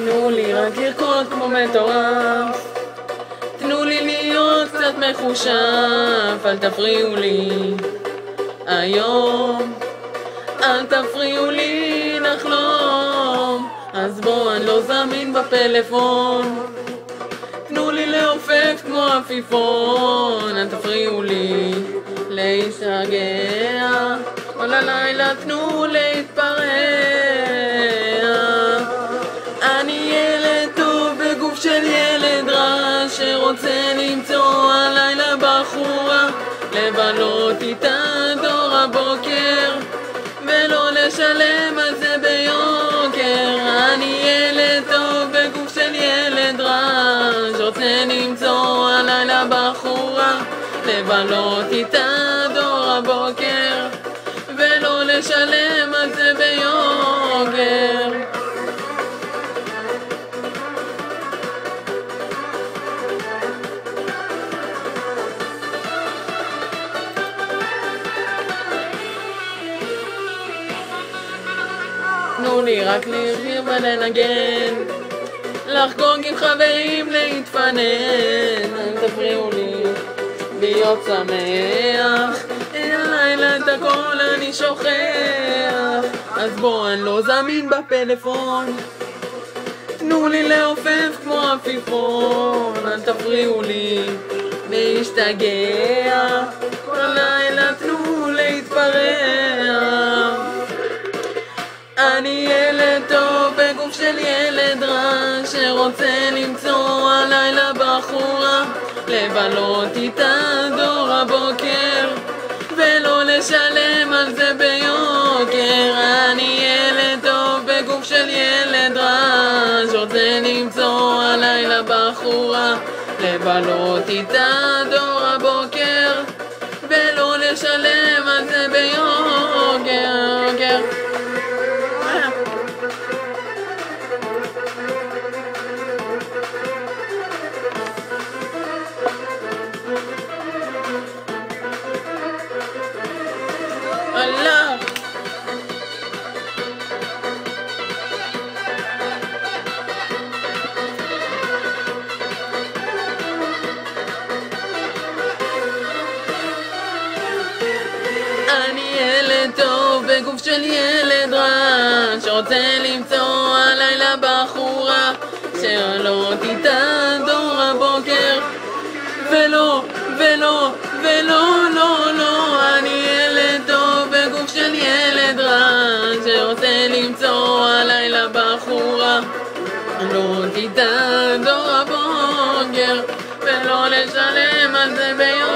תנו לי רק לרקוד כמו מטורף, תנו לי להיות קצת מחושף, אל תפריעו לי היום, אל תפריעו לי לחלום. אז בוא, אני לא זמין בפלאפון, תנו לי לעופף כמו עפיפון, אל תפריעו לי להשתגע, כל הלילה תנו להתפרע. אני ילד טוב בגוף של ילד רע, שרוצה למצוא הלילה בחורה, לבלות איתה דור הבוקר, ולא לשלם על זה ביוקר. אני ילד טוב בגוף של ילד רע, שרוצה למצוא הלילה בחורה, לבלות איתה דור הבוקר, ולא לשלם על זה ביוקר. תנו לי רק לשיר ולנגן, לחגוג עם חברים, להתפנן, אל תפריעו לי להיות שמח, הלילה את הכל אני שוכח. אז בוא, אני לא זמין בפלאפון, תנו לי לעופף כמו עפיפון, אל תפריעו לי להשתגע, כל לילה תנו להתפרע. אני ילד טוב בגוף של ילד רע, שרוצה למצוא הלילה בחורה, לבלות איתה דור הבוקר, ולא לשלם על זה ביוקר. אני ילד טוב בגוף של ילד רע, שרוצה למצוא הלילה בחורה, לבלות איתה דור הבוקר, ולא לשלם על זה ביוקר. Allah. אני ילד טוב בגוף של ילד רע, שרוצה למצוא הלילה בחורה, שעלות איתה דור הבוקר, ולא, ולא, ולא, לא, לא. אני ילד טוב בגוף של ילד רע, שרוצה למצוא הלילה בחורה, שעלות איתה דור הבוקר, ולא לשלם על זה ביום.